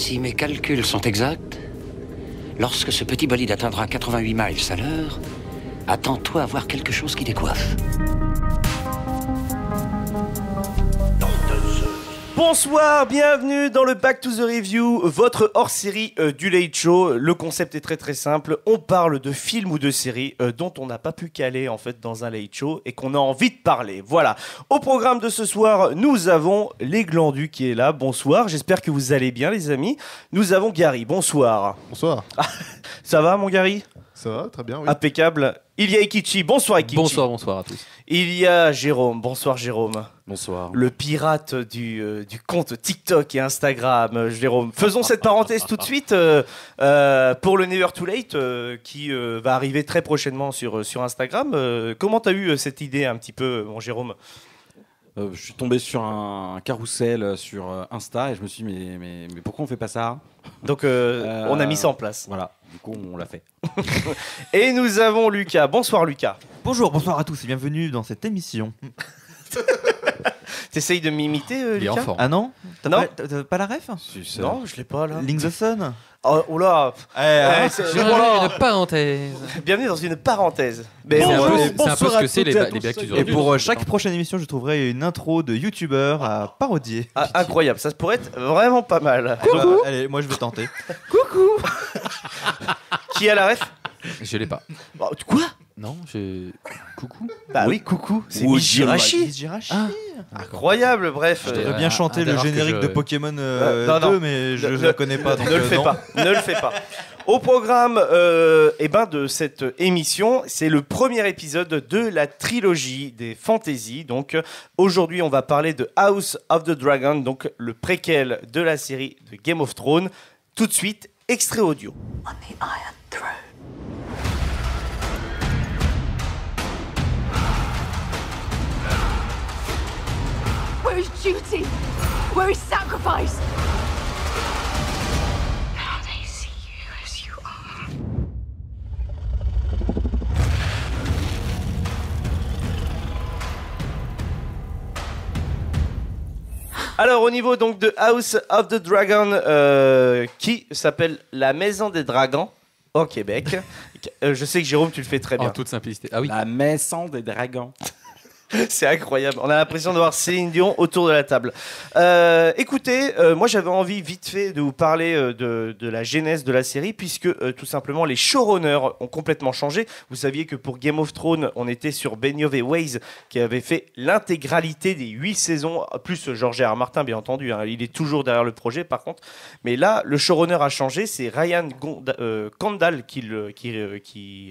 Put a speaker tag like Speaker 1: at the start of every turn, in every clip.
Speaker 1: Si mes calculs sont exacts, lorsque ce petit bolide atteindra 88 miles à l'heure, attends-toi à voir quelque chose qui décoiffe.
Speaker 2: Bonsoir, bienvenue dans le Back to the Review, votre hors-série du Late Show. Le concept est très très simple, on parle de films ou de séries dont on n'a pas pu caler en fait dans un Late Show et qu'on a envie de parler. Voilà, au programme de ce soir, nous avons les Glandus qui est là, bonsoir, j'espère que vous allez bien les amis. Nous avons Gary, bonsoir.
Speaker 3: Bonsoir.
Speaker 2: Ça va mon Gary ?
Speaker 3: Ça va, très bien, oui.
Speaker 2: Impeccable. Il y a Ikichi, bonsoir Ikichi.
Speaker 4: Bonsoir à tous.
Speaker 2: Il y a Jérôme, bonsoir Jérôme.
Speaker 5: Bonsoir.
Speaker 2: Le pirate du compte TikTok et Instagram, Jérôme. Faisons cette parenthèse tout de suite pour le Never Too Late qui va arriver très prochainement sur Instagram. Comment t'as eu cette idée un petit peu, mon Jérôme ?
Speaker 5: Je suis tombé sur un carrousel sur Insta et je me suis dit mais pourquoi on fait pas ça ?
Speaker 2: Donc on a mis ça en place.
Speaker 5: Voilà, du coup on l'a fait.
Speaker 2: Et nous avons Lucas. Bonsoir Lucas.
Speaker 6: Bonsoir à tous et bienvenue dans cette émission.
Speaker 2: T'essayes de m'imiter
Speaker 4: Il est en
Speaker 2: Lucas ?
Speaker 4: forme.
Speaker 6: Ah non ?
Speaker 2: Non.
Speaker 6: T'as pas la ref ?
Speaker 2: Non, je l'ai pas là.
Speaker 6: Link the Sun.
Speaker 2: Oh là.
Speaker 4: Une parenthèse.
Speaker 2: Bienvenue dans une parenthèse. Mais
Speaker 4: C'est un peu
Speaker 6: bonsoir
Speaker 4: ce
Speaker 6: à
Speaker 4: que c'est
Speaker 6: toutes
Speaker 4: les
Speaker 6: et à tous.
Speaker 4: Back to the
Speaker 6: Et
Speaker 4: Review.
Speaker 6: pour chaque prochaine émission, je trouverai une intro de youtubeur à parodier.
Speaker 2: Ah, incroyable, ça pourrait être vraiment pas mal.
Speaker 6: Allez, moi je vais tenter.
Speaker 2: Qui a la ref ?
Speaker 4: Je l'ai pas.
Speaker 2: Bah, quoi ?
Speaker 4: Non, j'ai. Coucou.
Speaker 2: Bah oui, coucou, c'est
Speaker 5: Ou
Speaker 2: Mijirashi.
Speaker 6: Jirachi.
Speaker 2: Incroyable, bref.
Speaker 6: Je devrais bien chanter le
Speaker 4: alors que
Speaker 6: générique
Speaker 4: je-
Speaker 6: de Pokémon
Speaker 2: non,
Speaker 6: 2, mais je ne la connais pas. Donc
Speaker 2: ne le fais
Speaker 6: non.
Speaker 2: pas, ne le fais pas. Au programme de cette émission, c'est le premier épisode de la trilogie des fantasy. Donc aujourd'hui, on va parler de House of the Dragon, donc le préquel de la série de Game of Thrones. Tout de suite, extrait audio.
Speaker 7: On the Iron Throne. Where is duty? Where is sacrifice? Now they see you as you are.
Speaker 2: Alors au niveau donc de House of the Dragon, qui s'appelle la Maison des Dragons au Québec. Je sais que Jérôme, tu le fais très bien.
Speaker 4: En toute simplicité. Ah oui.
Speaker 5: La maison des dragons.
Speaker 2: C'est incroyable. On a l'impression de voir Céline Dion autour de la table. Écoutez, moi j'avais envie vite fait de vous parler de la genèse de la série puisque tout simplement les showrunners ont complètement changé. Vous saviez que pour Game of Thrones, on était sur Benioff et Weiss qui avait fait l'intégralité des 8 saisons, plus George R. R. Martin bien entendu. Hein. Il est toujours derrière le projet par contre. Mais là, le showrunner a changé. C'est Ryan Condal qui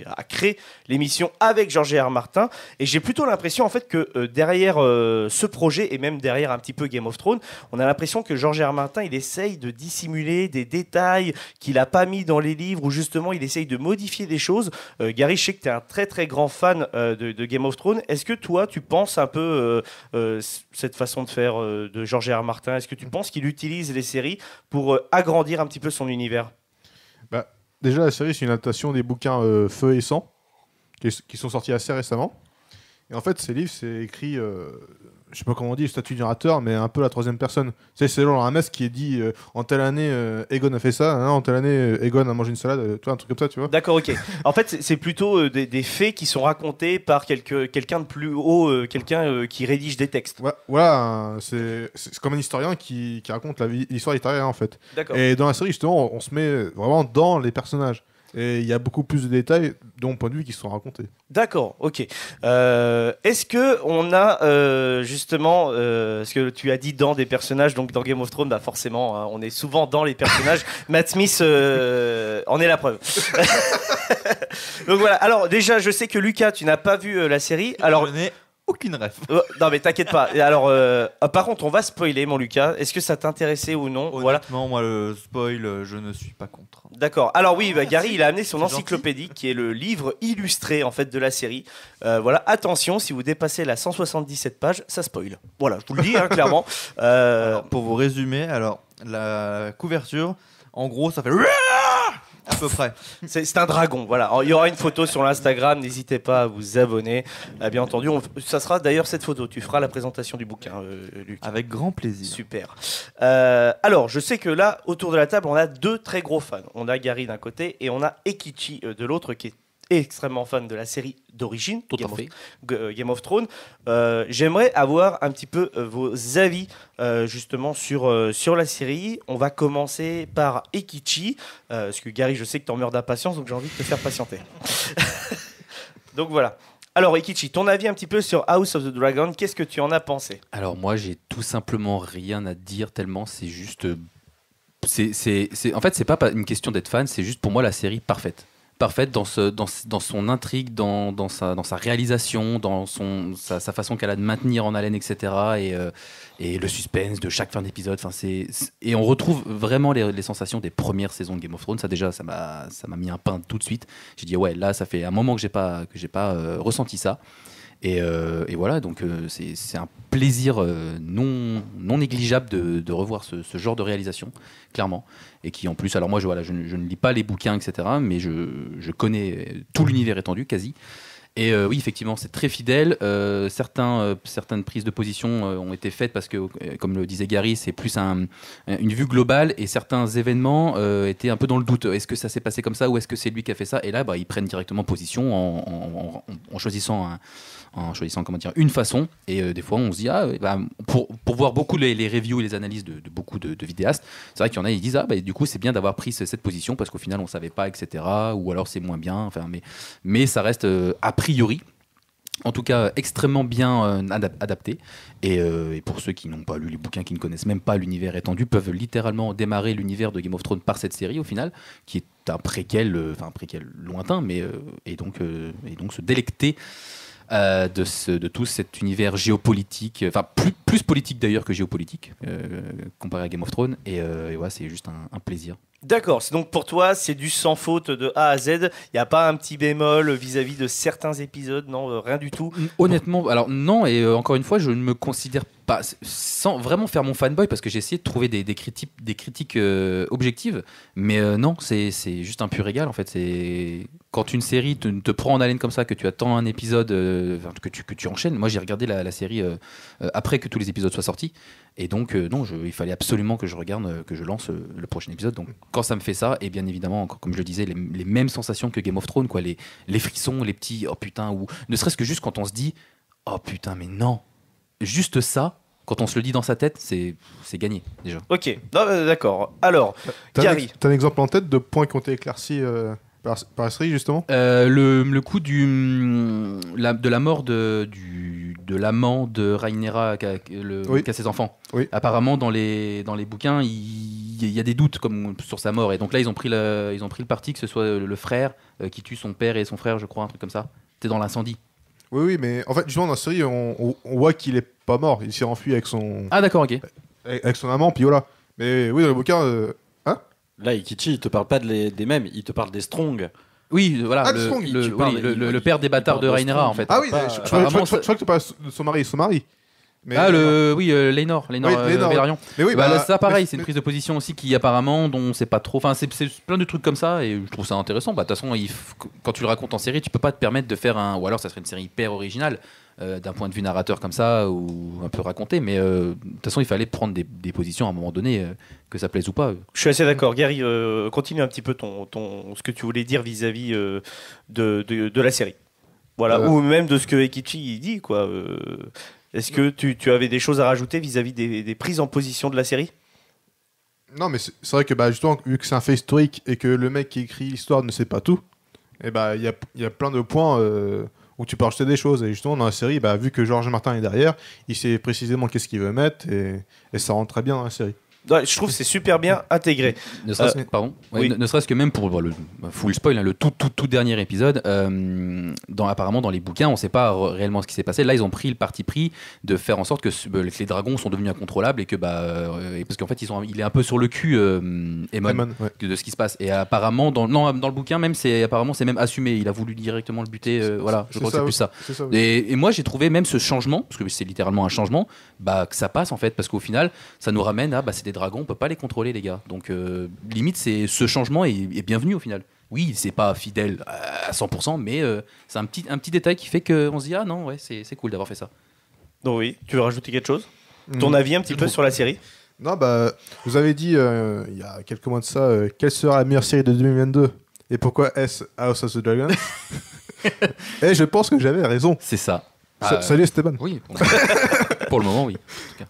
Speaker 2: a créé l'émission avec George R. R. Martin. Et j'ai plutôt l'impression en fait que derrière ce projet et même derrière un petit peu Game of Thrones, on a l'impression que George R. R. Martin il essaye de dissimuler des détails qu'il n'a pas mis dans les livres ou justement il essaye de modifier des choses. Gary, je sais que tu es un très très grand fan de Game of Thrones. Est-ce que toi tu penses un peu cette façon de faire de George R. R. Martin? Est-ce que tu penses qu'il utilise les séries pour agrandir un petit peu son univers?
Speaker 3: Bah, déjà, la série, c'est une adaptation des bouquins Feu et Sang, qui sont sortis assez récemment. Et en fait, ces livres, c'est écrit, je sais pas comment on dit, le statut du narrateur, mais un peu la troisième personne. C'est genre un mec qui est dit en telle année, Aegon a fait ça, hein, en telle année, Aegon a mangé une salade, toi, un truc comme ça, tu vois.
Speaker 2: D'accord, ok. En fait, c'est plutôt des faits qui sont racontés par quelqu'un de plus haut, quelqu'un qui rédige des textes.
Speaker 3: Ouais, voilà, c'est comme un historien qui raconte l'histoire littéraire, en fait.
Speaker 2: D'accord.
Speaker 3: Et dans la série, justement, on se met vraiment dans les personnages. Et il y a beaucoup plus de détails, de mon point de vue, qui sont racontés.
Speaker 2: D'accord, ok. Est-ce que on a justement, ce que tu as dit dans des personnages, donc dans Game of Thrones, bah forcément, hein, on est souvent dans les personnages. Matt Smith en est la preuve. Donc voilà. Alors déjà, je sais que Lucas, tu n'as pas vu la série. Alors
Speaker 6: Je n'ai aucune ref.
Speaker 2: non mais t'inquiète pas. Et alors, par contre, on va spoiler, mon Lucas. Est-ce que ça t'intéressait ou non? Voilà.
Speaker 6: Honnêtement, moi le spoil, je ne suis pas contre.
Speaker 2: D'accord. Alors oui, bah, Gary, il a amené son
Speaker 6: C'est gentil.
Speaker 2: encyclopédie, qui est le livre illustré en fait de la série. Voilà, attention, si vous dépassez la 177 pages, ça spoil. Voilà, je vous le dis hein, clairement.
Speaker 6: Alors, pour vous résumer, alors la couverture, en gros, ça fait À peu près.
Speaker 2: C'est un dragon, voilà. Alors, il y aura une photo sur l'Instagram, n'hésitez pas à vous abonner. Bien entendu, ça sera d'ailleurs cette photo. Tu feras la présentation du bouquin, Luc.
Speaker 6: Avec grand plaisir.
Speaker 2: Super. Alors, je sais que là, autour de la table, on a deux très gros fans. On a Gary d'un côté et on a Ekichi de l'autre qui est extrêmement fan de la série d'origine, Game of Thrones. J'aimerais avoir un petit peu vos avis justement sur la série. On va commencer par Ekichi, parce que Gary, je sais que tu en meurs d'impatience, donc j'ai envie de te faire patienter. Donc voilà. Alors Ekichi, ton avis un petit peu sur House of the Dragon, qu'est-ce que tu en as pensé?
Speaker 4: Alors moi, j'ai tout simplement rien à dire tellement c'est juste... En fait, c'est pas une question d'être fan, c'est juste pour moi la série parfaite. Parfaite dans son intrigue, dans sa réalisation, dans sa façon qu'elle a de maintenir en haleine, etc. Et le suspense de chaque fin d'épisode. Et on retrouve vraiment les sensations des premières saisons de Game of Thrones. Ça déjà, ça m'a mis un pain tout de suite. J'ai dit ouais, là, ça fait un moment que j'ai pas ressenti ça. Et voilà, donc c'est un plaisir non négligeable de revoir ce genre de réalisation, clairement. Et qui en plus, alors moi je ne lis pas les bouquins, etc. Mais je connais tout l'univers étendu, quasi. Et oui, effectivement, c'est très fidèle. Certaines prises de position ont été faites parce que, comme le disait Gary, c'est plus une vue globale et certains événements étaient un peu dans le doute. Est-ce que ça s'est passé comme ça ou est-ce que c'est lui qui a fait ça? Et là, ils prennent directement position en choisissant comment dire, une façon. Et des fois, on se dit, pour voir beaucoup les reviews et les analyses de beaucoup de vidéastes, c'est vrai qu'il y en a, ils disent, du coup, c'est bien d'avoir pris cette position parce qu'au final, on ne savait pas, etc. Ou alors c'est moins bien. Enfin, mais ça reste a priori, en tout cas, extrêmement bien adapté. Et pour ceux qui n'ont pas lu les bouquins, qui ne connaissent même pas l'univers étendu, peuvent littéralement démarrer l'univers de Game of Thrones par cette série, au final, qui est un préquel lointain, mais et donc se délecter de tout cet univers géopolitique, enfin plus politique d'ailleurs que géopolitique, comparé à Game of Thrones. Et ouais, c'est juste un plaisir.
Speaker 2: D'accord, c'est donc pour toi, c'est du sans faute de A à Z. Il n'y a pas un petit bémol vis-à-vis de certains épisodes, non, rien du tout.
Speaker 4: Honnêtement, alors non, et encore une fois, je ne me considère pas, sans vraiment faire mon fanboy, parce que j'ai essayé de trouver des critiques objectives, mais non, c'est juste un pur régal en fait. C'est quand une série te prend en haleine comme ça, que tu attends un épisode, que tu enchaînes. Moi, j'ai regardé la série après que tous les épisodes soient sortis. Et donc, non, il fallait absolument que je regarde, que je lance le prochain épisode. Donc, quand ça me fait ça, et bien évidemment, comme je le disais, les mêmes sensations que Game of Thrones, quoi, les frissons, les petits oh putain, ou ne serait-ce que juste quand on se dit oh putain, mais non, juste ça, quand on se le dit dans sa tête, c'est gagné déjà.
Speaker 2: Ok, non, d'accord. Alors, Gary.
Speaker 3: T'as un exemple en tête de points qui ont été éclaircis par la série, justement?
Speaker 4: Le coup de la mort de l'amant de Rhaenyra qui a ses enfants.
Speaker 3: Oui.
Speaker 4: Apparemment, dans les bouquins, il y a des doutes sur sa mort. Et donc là, ils ont pris le parti que ce soit le frère qui tue son père et son frère, je crois, un truc comme ça. C'était dans l'incendie.
Speaker 3: Oui, mais en fait, justement, dans la série, on voit qu'il est pas mort. Il s'est enfui avec son...
Speaker 4: Ah d'accord, ok.
Speaker 3: Avec son amant, puis voilà. Mais oui, dans le bouquin...
Speaker 5: Là, Ikichi, il te parle pas des mêmes, il te parle des Strong.
Speaker 4: Oui, voilà,
Speaker 3: Ah,
Speaker 4: le père des bâtards de Rhaenyra, en fait.
Speaker 3: Ah oui, je crois que tu parles de son mari. Mais
Speaker 4: Laenor Velaryon.
Speaker 3: Mais oui,
Speaker 4: là, ça pareil, c'est une prise de position aussi qui apparemment dont on sait pas trop. Enfin, c'est plein de trucs comme ça et je trouve ça intéressant. De toute façon, quand tu le racontes en série, tu peux pas te permettre de faire ou alors ça serait une série hyper originale d'un point de vue narrateur comme ça ou un peu raconté. Mais de toute façon, il fallait prendre des positions à un moment donné, que ça plaise ou pas.
Speaker 2: Je suis assez d'accord. Gary, continue un petit peu ce que tu voulais dire vis-à-vis de la série. Voilà, ou même de ce que Ekichi dit, quoi. Est-ce que tu avais des choses à rajouter vis-à-vis des prises en position de la série?
Speaker 3: Non, mais c'est vrai que justement, vu que c'est un fait historique et que le mec qui écrit l'histoire ne sait pas tout, il y a plein de points où tu peux rajouter des choses. Et justement, dans la série, vu que George Martin est derrière, il sait précisément qu'est-ce qu'il veut mettre et ça rentre très bien dans la série.
Speaker 2: Ouais, je trouve que c'est super bien intégré.
Speaker 4: Ne serait-ce que même pour le full spoil, le tout dernier épisode, apparemment dans les bouquins, on ne sait pas réellement ce qui s'est passé. Là, ils ont pris le parti pris de faire en sorte que les dragons sont devenus incontrôlables et que parce qu'en fait, il est un peu sur le cul, Aemon, de ce qui se passe. Et apparemment, dans le bouquin, même c'est même assumé. Il a voulu directement le buter. Voilà, je crois que c'est plus ça.
Speaker 3: C'est ça, oui.
Speaker 4: Et moi, j'ai trouvé même ce changement, parce que c'est littéralement un changement, que ça passe en fait, parce qu'au final, ça nous ramène à c'est des dragons, on peut pas les contrôler, les gars. Donc, limite, ce changement est bienvenu au final. Oui, c'est pas fidèle à 100%, mais c'est un petit détail qui fait qu'on se dit, ah non, ouais, c'est cool d'avoir fait ça.
Speaker 2: Donc oui, tu veux rajouter quelque chose? Ton avis un petit peu sur la série?
Speaker 3: Non, bah, vous avez dit il y a quelques mois de ça, quelle sera la meilleure série de 2022 et pourquoi est-ce House of the Dragon? Et je pense que j'avais raison.
Speaker 4: C'est ça.
Speaker 3: Salut Esteban.
Speaker 4: Oui, pour le moment, oui.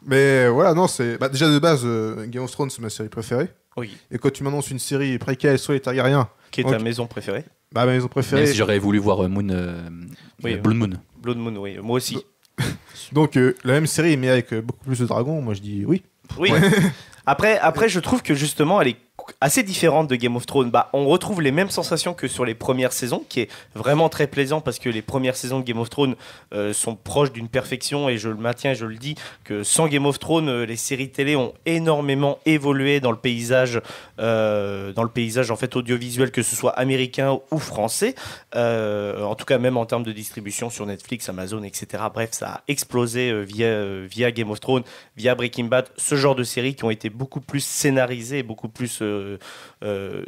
Speaker 3: Mais voilà, non, c'est déjà de base, Game of Thrones, c'est ma série préférée.
Speaker 2: Oui.
Speaker 3: Et quand tu m'annonces une série préquelle sur les Targaryens,
Speaker 2: Qui est ta maison préférée?
Speaker 3: bah, ma maison préférée.
Speaker 4: Même si j'aurais voulu voir Blood Moon.
Speaker 2: Blood Moon, oui. Moi aussi.
Speaker 3: Donc, la même série, mais avec beaucoup plus de dragons, moi je dis oui.
Speaker 2: Oui. Après, je trouve que justement, elle est assez différente de Game of Thrones. Bah, on retrouve les mêmes sensations que sur les premières saisons, qui est vraiment très plaisant parce que les premières saisons de Game of Thrones sont proches d'une perfection, et je le maintiens, je le dis, que sans Game of Thrones, les séries télé ont énormément évolué dans le paysage en fait audiovisuel, que ce soit américain ou français. En tout cas, même en termes de distribution sur Netflix, Amazon, etc. Bref, ça a explosé via Game of Thrones, via Breaking Bad, ce genre de séries qui ont été beaucoup plus scénarisées, beaucoup plus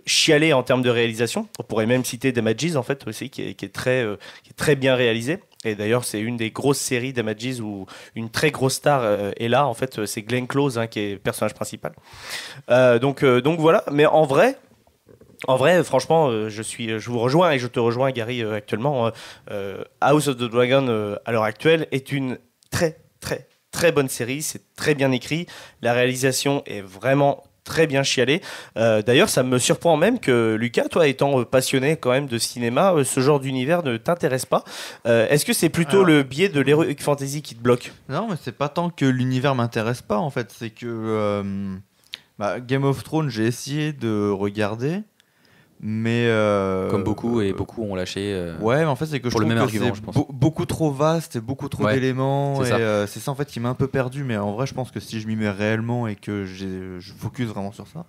Speaker 2: chialées en termes de réalisation. On pourrait même citer Damages en fait aussi, qui est très bien réalisé. Et d'ailleurs, c'est une des grosses séries Damages où une très grosse star est là. En fait, c'est Glenn Close qui est le personnage principal. Donc voilà. Mais en vrai, franchement, je vous rejoins et je te rejoins, Gary, actuellement. House of the Dragon, à l'heure actuelle, est une très bonne série. C'est très bien écrit. La réalisation est vraiment très bien chialée. D'ailleurs, ça me surprend même que Lucas, toi, étant passionné quand même de cinéma, ce genre d'univers ne t'intéresse pas. Est-ce que c'est plutôt le biais de l'heroic fantasy qui te bloque?
Speaker 6: Non, mais c'est pas tant que l'univers m'intéresse pas en fait, c'est que Game of Thrones, j'ai essayé de regarder, mais
Speaker 4: Comme beaucoup ont lâché.
Speaker 6: ouais, mais en fait c'est que
Speaker 4: pour
Speaker 6: je
Speaker 4: le
Speaker 6: trouve
Speaker 4: même
Speaker 6: que
Speaker 4: argument,
Speaker 6: c'est
Speaker 4: je pense.
Speaker 6: beaucoup trop vaste et beaucoup trop
Speaker 4: Ouais,
Speaker 6: d'éléments,
Speaker 4: c'est
Speaker 6: et
Speaker 4: ça.
Speaker 6: c'est ça en fait qui m'a un peu perdu. Mais en vrai, je pense que si je m'y mets réellement et que je focus vraiment sur ça,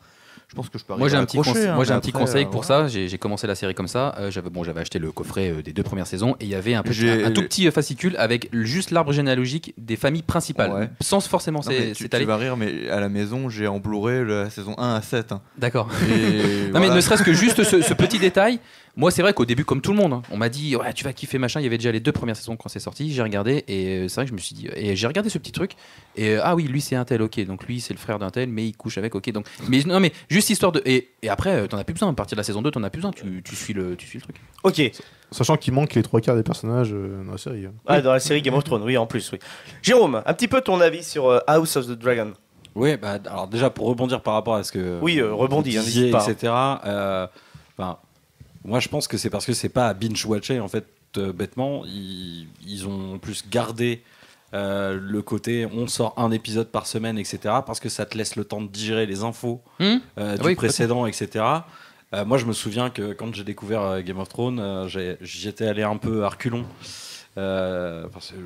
Speaker 6: je pense que je peux arriver
Speaker 4: Moi j'ai
Speaker 6: à
Speaker 4: un petit,
Speaker 6: accrocher, hein,
Speaker 4: moi, j'ai
Speaker 6: mais
Speaker 4: un petit
Speaker 6: après,
Speaker 4: conseil pour
Speaker 6: voilà.
Speaker 4: ça. J'ai commencé la série comme ça. J'avais acheté le coffret des 2 premières saisons et il y avait un
Speaker 6: J'ai-
Speaker 4: tout petit fascicule avec juste l'arbre généalogique des familles principales,
Speaker 6: Ouais.
Speaker 4: sans forcément
Speaker 6: Non, mais tu
Speaker 4: s'étaler.
Speaker 6: vas rire, mais à la maison, j'ai en Blu-ray la saison 1 à 7. Hein.
Speaker 4: D'accord.
Speaker 6: Et
Speaker 4: Non mais
Speaker 6: voilà.
Speaker 4: ne serait-ce que juste ce petit détail. Moi c'est vrai qu'au début, comme tout le monde, on m'a dit ouais tu vas kiffer machin. Il y avait déjà les 2 premières saisons quand c'est sorti. J'ai regardé et c'est vrai que je me suis dit et j'ai regardé ce petit truc et ah oui lui c'est un tel, ok, donc lui c'est le frère d'un tel mais il couche avec, ok, donc mais non mais juste histoire de et après t'en as plus besoin, à partir de la saison 2 t'en as plus besoin, tu suis le truc.
Speaker 2: Ok.
Speaker 3: Sachant qu'il manque les 3/4 des personnages dans la série.
Speaker 2: Ah, dans la série Game of Thrones, oui, en plus, oui. Jérôme, un petit peu ton avis sur House of the Dragon.
Speaker 5: Oui, bah, alors déjà pour rebondir par rapport à ce que
Speaker 2: Oui, rebondis,
Speaker 5: vous
Speaker 2: hein,
Speaker 5: disiez,
Speaker 2: n'hésite pas.
Speaker 5: etc. Moi, je pense que c'est parce que c'est pas à binge-watcher en fait. Bêtement, ils ont plus gardé le côté on sort un épisode par semaine, etc. Parce que ça te laisse le temps de digérer les infos du
Speaker 4: Oui,
Speaker 5: précédent, etc. Moi, je me souviens que quand j'ai découvert Game of Thrones, j'y étais allé un peu à reculons. Parce que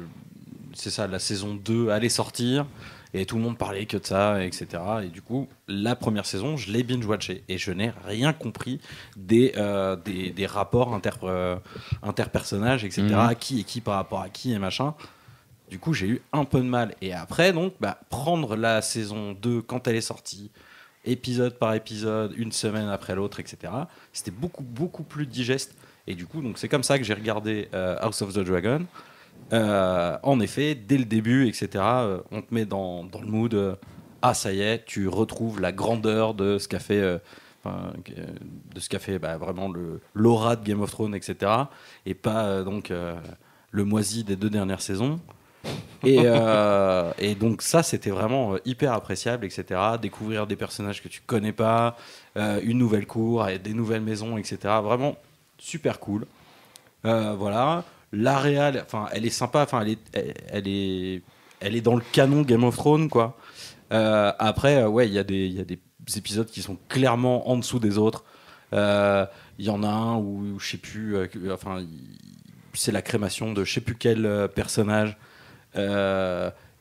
Speaker 5: c'est ça, la saison 2 allait sortir et tout le monde parlait que de ça, etc. Et du coup, la première saison, je l'ai binge-watché et je n'ai rien compris des rapports interpersonnages, etc. Qui est qui par rapport à qui et machin. Du coup, j'ai eu un peu de mal. Et après, donc, prendre la saison 2 quand elle est sortie, épisode par épisode, une semaine après l'autre, etc. C'était beaucoup plus digeste. Et du coup, donc c'est comme ça que j'ai regardé House of the Dragon. En effet, dès le début, etc., on te met dans le mood. Ça y est, tu retrouves la grandeur de ce qu'a fait, vraiment l'aura de Game of Thrones, etc. Et pas donc le moisi des 2 dernières saisons. Et donc ça, c'était vraiment hyper appréciable, etc. Découvrir des personnages que tu connais pas, une nouvelle cour, et des nouvelles maisons, etc. Vraiment super cool. Voilà. La réal, elle est sympa, elle est dans le canon Game of Thrones, quoi. Après, il y a des épisodes qui sont clairement en dessous des autres. Il y en a un où je sais plus, c'est la crémation de je sais plus quel personnage.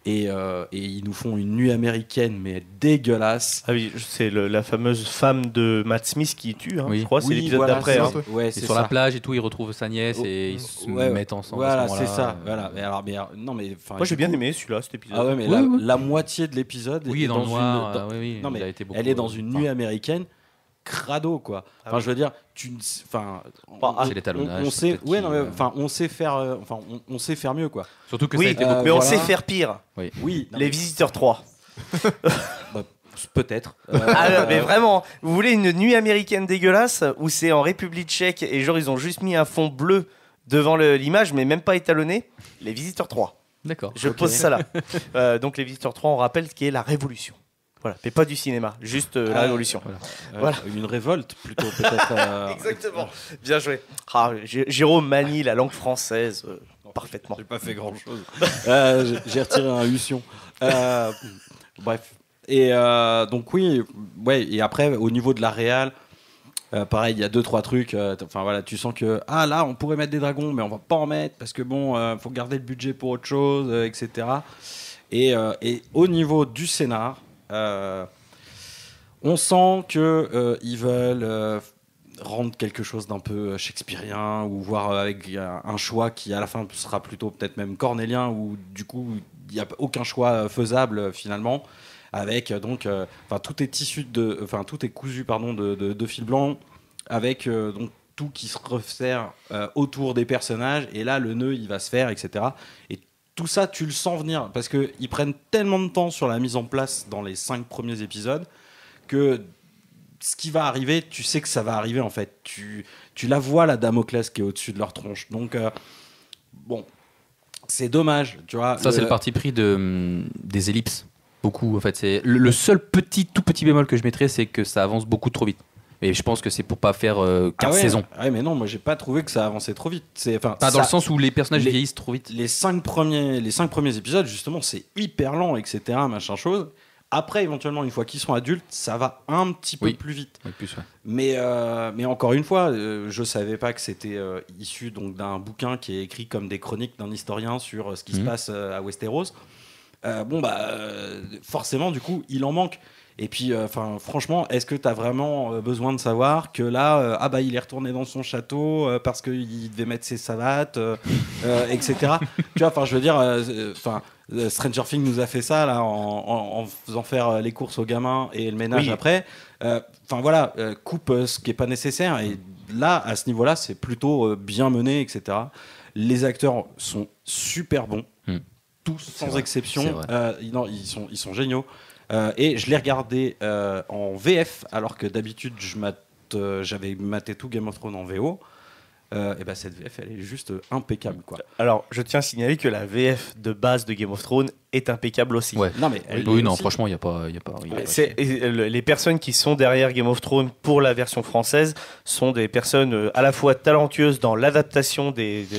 Speaker 5: Et ils nous font une nuit américaine, mais dégueulasse.
Speaker 2: Ah oui, c'est la fameuse femme de Matt Smith qui tue, hein,
Speaker 4: Oui.
Speaker 2: je crois, c'est
Speaker 5: Oui,
Speaker 2: l'épisode
Speaker 5: voilà,
Speaker 2: d'après.
Speaker 5: c'est
Speaker 2: Hein.
Speaker 5: ça. Ouais,
Speaker 4: Et
Speaker 5: c'est
Speaker 4: sur
Speaker 5: ça.
Speaker 4: la plage et tout, il retrouve sa nièce et ils se
Speaker 5: Ouais,
Speaker 4: mettent ensemble. à
Speaker 5: Voilà,
Speaker 4: ce
Speaker 5: c'est
Speaker 4: moment-là.
Speaker 5: ça. Voilà. Non, mais enfin.
Speaker 2: Moi j'ai
Speaker 5: du
Speaker 2: bien
Speaker 5: coup-
Speaker 2: aimé celui-là, cet épisode.
Speaker 5: Ah ouais, mais
Speaker 4: Oui, oui.
Speaker 5: la moitié de l'épisode.
Speaker 4: Oui,
Speaker 5: est
Speaker 4: dans le noir.
Speaker 5: une-
Speaker 4: Oui,
Speaker 5: Non,
Speaker 4: il
Speaker 5: mais
Speaker 4: a été beaucoup.
Speaker 5: elle est dans une nuit américaine, crado quoi.
Speaker 2: Ah
Speaker 5: Enfin,
Speaker 2: oui.
Speaker 5: je veux dire, enfin,
Speaker 4: C'est l'étalonnage,
Speaker 5: on sait,
Speaker 4: peut-être
Speaker 5: ouais,
Speaker 4: qu'il,
Speaker 5: non, mais, enfin, on sait faire, on sait faire mieux quoi.
Speaker 4: Surtout que ça a
Speaker 2: Oui,
Speaker 4: été
Speaker 5: euh,
Speaker 4: beaucoup.
Speaker 2: mais on
Speaker 5: voilà.
Speaker 2: sait faire pire.
Speaker 5: Oui, non,
Speaker 2: Les Visiteurs 3.
Speaker 5: bah, peut-être.
Speaker 2: Ah non, mais vraiment, vous voulez une nuit américaine dégueulasse où c'est en République tchèque et genre ils ont juste mis un fond bleu devant l'image mais même pas étalonné? Les Visiteurs 3.
Speaker 4: D'accord.
Speaker 2: Je pose ça là. Donc les Visiteurs 3, on rappelle ce qui est la révolution. Voilà, mais pas du cinéma, juste la révolution. Voilà.
Speaker 5: Une révolte plutôt peut-être.
Speaker 2: Exactement. Bien joué. Ah, Jérôme manie la langue française parfaitement.
Speaker 5: J'ai pas fait grand chose. J'ai retiré un hution. Bref. Et donc oui, ouais. Et après, au niveau de la réal, pareil, il y a 2-3 trucs. Enfin voilà, tu sens que là, on pourrait mettre des dragons, mais on va pas en mettre parce que bon, faut garder le budget pour autre chose, etc. Et au niveau du scénar, on sent que ils veulent rendre quelque chose d'un peu shakespearien ou voir avec un choix qui à la fin sera plutôt peut-être même cornélien ou du coup il n'y a aucun choix faisable finalement avec donc enfin tout est tout est cousu pardon de fil blanc avec donc tout qui se resserre autour des personnages et là le nœud il va se faire etc et tout ça tu le sens venir parce que ils prennent tellement de temps sur la mise en place dans les 5 premiers épisodes que ce qui va arriver, tu sais que ça va arriver en fait. Tu la vois la Damoclès qui est au-dessus de leur tronche. Donc bon, c'est dommage, tu vois.
Speaker 4: Ça, c'est le parti pris des ellipses. Beaucoup, en fait. C'est le seul tout petit bémol que je mettrais, c'est que ça avance beaucoup trop vite. Et je pense que c'est pour pas faire 15 saisons.
Speaker 5: Ouais, mais non, moi j'ai pas trouvé que ça avançait trop vite.
Speaker 4: Pas dans le sens où les personnages vieillissent trop vite.
Speaker 5: Les 5 premiers épisodes, justement, c'est hyper lent, etc. Machin chose. Après, éventuellement, une fois qu'ils sont adultes, ça va un petit peu plus vite.
Speaker 4: Oui, plus, ouais.
Speaker 5: Mais encore une fois, je savais pas que c'était issu donc d'un bouquin qui est écrit comme des chroniques d'un historien sur ce qui se passe à Westeros. Forcément, du coup, il en manque. Et puis, franchement, est-ce que tu as vraiment besoin de savoir que là, il est retourné dans son château parce qu'il devait mettre ses savates, etc. Tu vois, je veux dire, Stranger Things nous a fait ça là en faisant faire les courses aux gamins et le ménage après. Coupe ce qui est pas nécessaire. Et là, à ce niveau-là, c'est plutôt bien mené, etc. Les acteurs sont super bons, tous sans exception. Ils sont géniaux. Et je l'ai regardé en VF, alors que d'habitude j'avais maté tout Game of Thrones en VO. Et ben cette VF, elle est juste impeccable, quoi.
Speaker 2: Alors, je tiens à signaler que la VF de base de Game of Thrones est impeccable aussi.
Speaker 4: Ouais.
Speaker 5: Non, mais
Speaker 4: franchement, il y a pas.
Speaker 2: Les personnes qui sont derrière Game of Thrones pour la version française sont des personnes à la fois talentueuses dans l'adaptation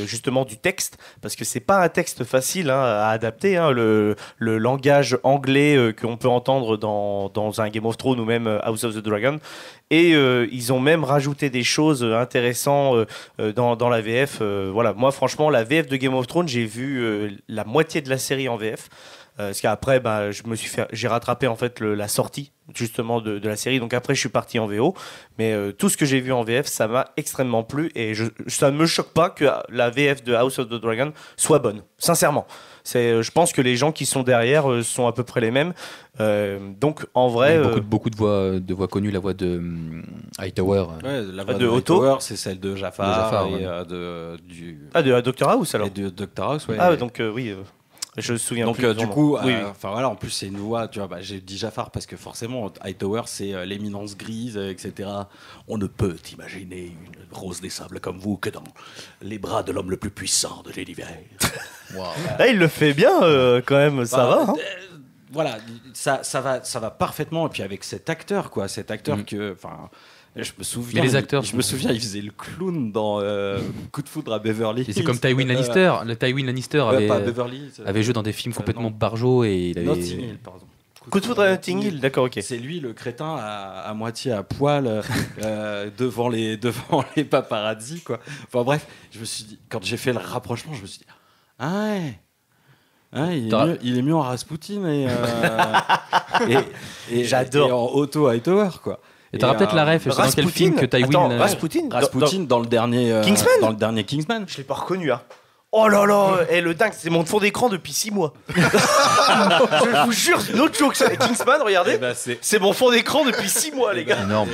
Speaker 2: justement du texte, parce que c'est pas un texte facile à adapter. Le langage anglais qu'on peut entendre dans un Game of Thrones ou même House of the Dragon. Et ils ont même rajouté des choses intéressantes dans la VF. Voilà, moi franchement, la VF de Game of Thrones, j'ai vu la moitié de la série en VF. Parce qu'après, j'ai rattrapé en fait la sortie justement de la série. Donc après, je suis parti en VO. Mais tout ce que j'ai vu en VF, ça m'a extrêmement plu. Et ça ne me choque pas que la VF de House of the Dragon soit bonne. Sincèrement. Je pense que les gens qui sont derrière sont à peu près les mêmes. Donc en vrai,
Speaker 4: beaucoup de voix connues, la voix de Hightower.
Speaker 5: Ouais, la voix
Speaker 2: de
Speaker 5: de
Speaker 2: Otto,
Speaker 5: Hightower, c'est celle de Jafar, et
Speaker 2: de Dr House alors.
Speaker 5: Et de Dr House, ouais.
Speaker 2: Ah donc oui. Je me souviens
Speaker 5: donc
Speaker 2: plus.
Speaker 5: du coup,
Speaker 2: oui.
Speaker 5: en plus c'est une voix, tu vois, j'ai dit Jafar parce que forcément Hightower c'est l'éminence grise, etc. On ne peut imaginer une rose des sables comme vous que dans les bras de l'homme le plus puissant de l'univers.
Speaker 4: Wow.
Speaker 2: Il le fait bien quand même, ça va. Hein.
Speaker 5: Voilà, ça va parfaitement. Et puis avec cet acteur, quoi, que, je me souviens.
Speaker 4: Mais les acteurs,
Speaker 5: je me souviens, il faisait le clown dans Coup de foudre à Beverly Hills.
Speaker 4: Et c'est comme Tywin Lannister. Le Tywin Lannister avait joué dans des films complètement barjots et il avait.
Speaker 5: Notting Hill, pardon.
Speaker 2: Coup de foudre à Notting Hill, d'accord, ok.
Speaker 5: C'est lui le crétin à moitié à poil devant les paparazzi, quoi. Enfin bref, je me suis dit, quand j'ai fait le rapprochement, je me suis dit, ah ouais. Hein, il est mieux en Rasputin et
Speaker 2: J'adore.
Speaker 5: et en Otto Hightower, quoi.
Speaker 4: Et t'auras peut-être la ref, c'est dans quel film que Tywin.
Speaker 2: Rasputin
Speaker 5: Dans le dernier
Speaker 2: Kingsman.
Speaker 5: Dans le dernier Kingsman.
Speaker 2: Je l'ai pas reconnu, hein. Oh là là, le dingue, c'est mon fond d'écran depuis 6 mois. Je vous jure, c'est une autre chose que ça. Kingsman, regardez, c'est mon fond d'écran depuis 6 mois, les gars.
Speaker 4: Énorme.